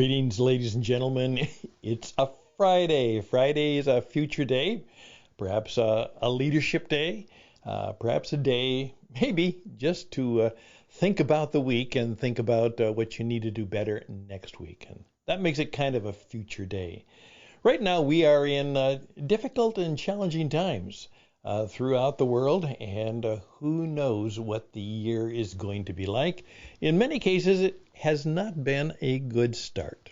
Greetings, ladies and gentlemen. It's a Friday. Friday is a future day, perhaps a leadership day, perhaps a day, maybe just to think about the week and think about what you need to do better next week. And that makes it kind of a future day. Right now, we are in difficult and challenging times throughout the world, and who knows what the year is going to be like. In many cases, it has not been a good start.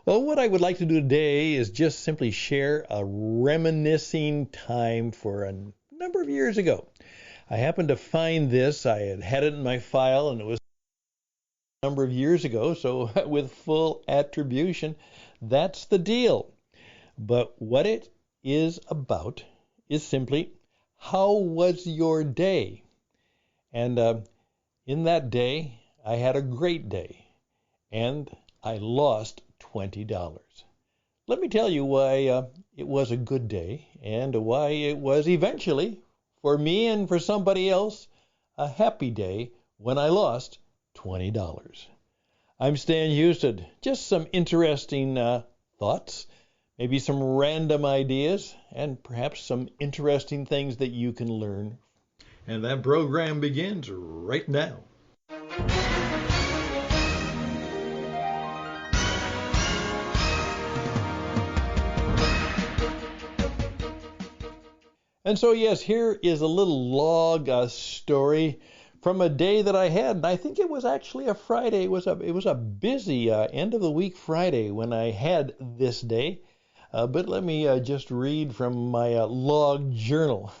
Well, what I would like to do today is just simply share a reminiscing time for a number of years ago. I happened to find this. I had it in my file, and it was a number of years ago, so with full attribution, that's the deal. But what it is about is simply, how was your day? And in that day, I had a great day, and I lost $20. Let me tell you why it was a good day, and why it was eventually, for me and for somebody else, a happy day when I lost $20. I'm Stan Houston. Just some interesting thoughts, maybe some random ideas, and perhaps some interesting things that you can learn. And that program begins right now. And so, yes, here is a little log story from a day that I had. And I think it was actually a Friday. It was a busy end of the week Friday when I had this day. But let me just read from my log journal.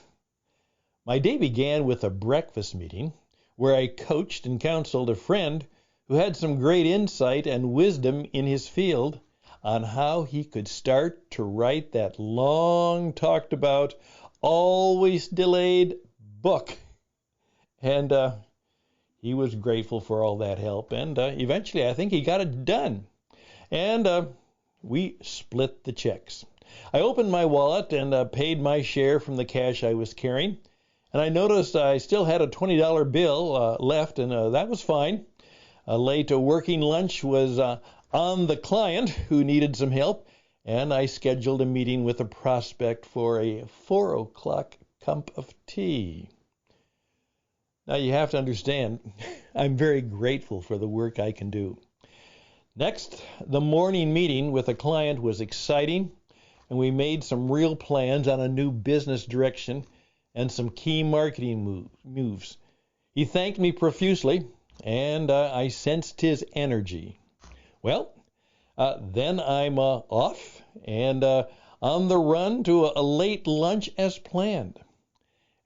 My day began with a breakfast meeting where I coached and counseled a friend who had some great insight and wisdom in his field on how he could start to write that long talked about, always delayed book. And he was grateful for all that help. And eventually, I think he got it done. And we split the checks. I opened my wallet and paid my share from the cash I was carrying. And I noticed I still had a $20 bill left, and that was fine. A late working lunch was on the client who needed some help, and I scheduled a meeting with a prospect for a 4 o'clock cup of tea. Now you have to understand, I'm very grateful for the work I can do. Next, the morning meeting with a client was exciting, and we made some real plans on a new business direction and some key marketing moves. He thanked me profusely, and I sensed his energy. Well, then I'm off and on the run to a late lunch as planned.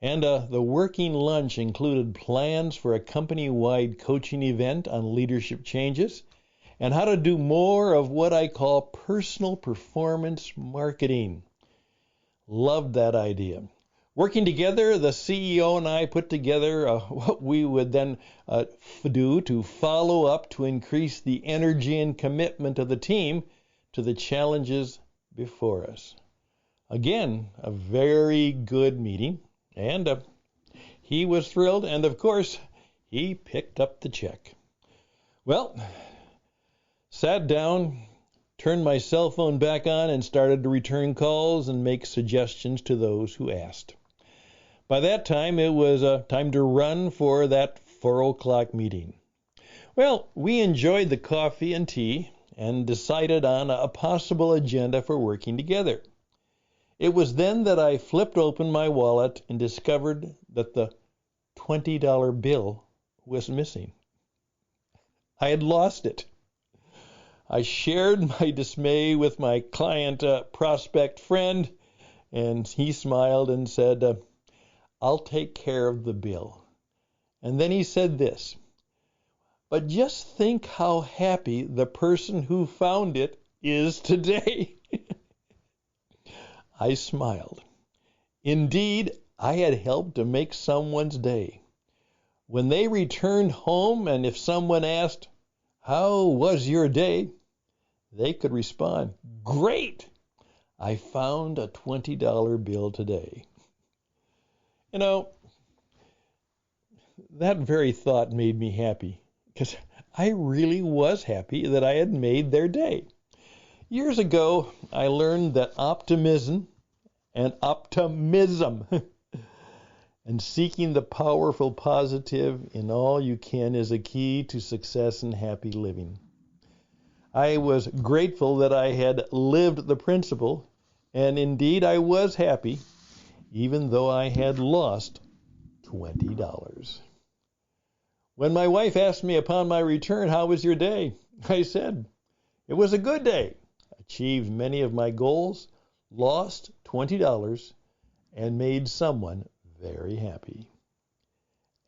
And the working lunch included plans for a company-wide coaching event on leadership changes and how to do more of what I call personal performance marketing. Loved that idea. Working together, the CEO and I put together what we would then do to follow up to increase the energy and commitment of the team to the challenges before us. Again, a very good meeting, and he was thrilled, and of course, he picked up the check. Well, sat down, turned my cell phone back on, and started to return calls and make suggestions to those who asked. By that time, it was time to run for that 4 o'clock meeting. Well, we enjoyed the coffee and tea and decided on a possible agenda for working together. It was then that I flipped open my wallet and discovered that the $20 bill was missing. I had lost it. I shared my dismay with my client prospect friend, and he smiled and said, "I'll take care of the bill." And then he said this, "But just think how happy the person who found it is today." I smiled. Indeed, I had helped to make someone's day. When they returned home, and if someone asked, "How was your day?" they could respond, "Great! I found a $20 bill today." You know, that very thought made me happy, because I really was happy that I had made their day. Years ago, I learned that optimism and and seeking the powerful positive in all you can is a key to success and happy living. I was grateful that I had lived the principle, and indeed I was happy, even though I had lost $20. When my wife asked me upon my return, "How was your day?" I said, "It was a good day. Achieved many of my goals, lost $20, and made someone very happy."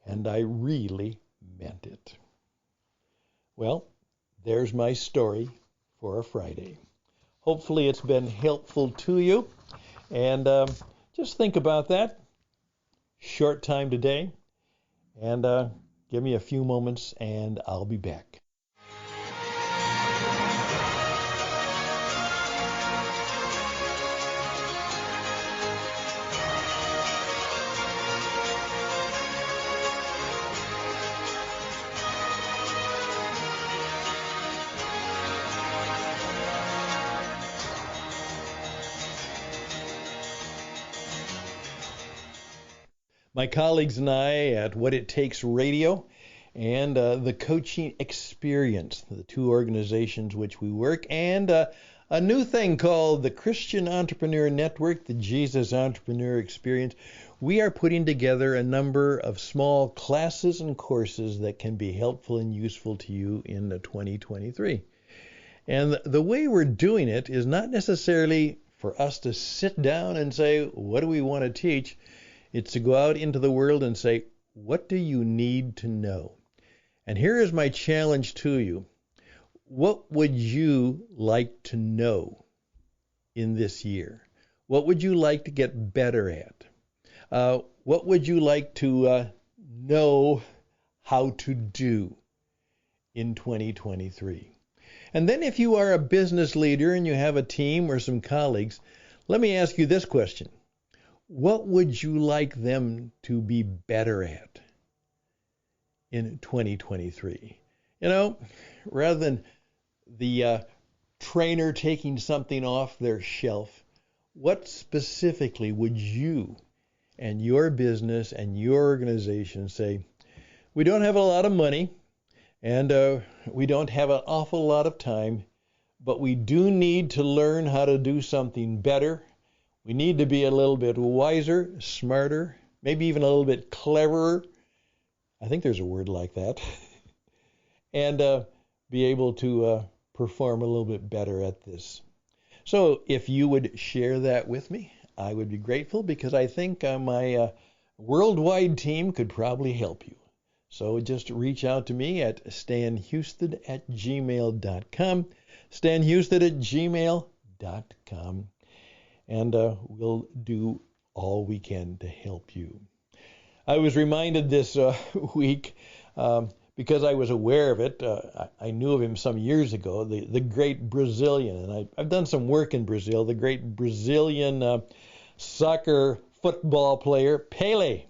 And I really meant it. Well, there's my story for a Friday. Hopefully it's been helpful to you. And just think about that. Short time today. And give me a few moments and I'll be back. My colleagues and I at What It Takes Radio and the Coaching Experience, the two organizations which we work, and a new thing called the Christian Entrepreneur Network, the Jesus Entrepreneur Experience. We are putting together a number of small classes and courses that can be helpful and useful to you in 2023. And the way we're doing it is not necessarily for us to sit down and say, what do we want to teach? It's to go out into the world and say, what do you need to know? And here is my challenge to you. What would you like to know in this year? What would you like to get better at? What would you like to know how to do in 2023? And then if you are a business leader and you have a team or some colleagues, let me ask you this question. What would you like them to be better at in 2023? You know, rather than the trainer taking something off their shelf, what specifically would you and your business and your organization say, we don't have a lot of money and we don't have an awful lot of time, but we do need to learn how to do something better. We need to be a little bit wiser, smarter, maybe even a little bit cleverer. I think there's a word like that. And be able to perform a little bit better at this. So if you would share that with me, I would be grateful because I think my worldwide team could probably help you. So just reach out to me at stanhouston@gmail.com, stanhouston@gmail.com. And we'll do all we can to help you. I was reminded this week, because I was aware of it, I knew of him some years ago, the great Brazilian, and I've done some work in Brazil, the great Brazilian soccer football player, Pelé,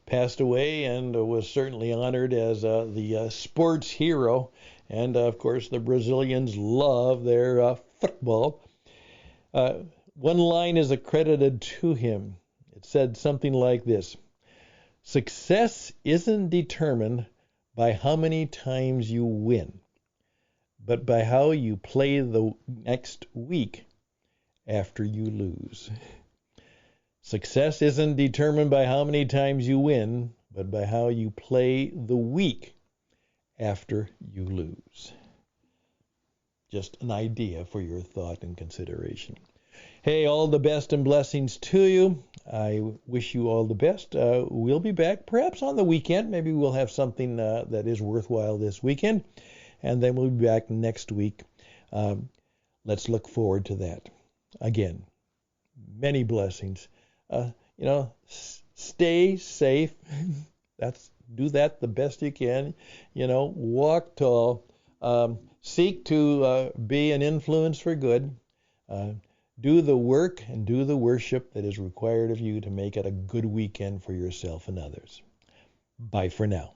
passed away and was certainly honored as the sports hero. And of course, the Brazilians love their football. One line is accredited to him. It said something like this: success isn't determined by how many times you win, but by how you play the next week after you lose. Success isn't determined by how many times you win, but by how you play the week after you lose. Just an idea for your thought and consideration. Hey, all the best and blessings to you. I wish you all the best. We'll be back perhaps on the weekend. Maybe we'll have something that is worthwhile this weekend. And then we'll be back next week. Let's look forward to that. Again, many blessings. Stay safe. Do that the best you can. Walk tall. Seek to be an influence for good. Do the work and do the worship that is required of you to make it a good weekend for yourself and others. Bye for now.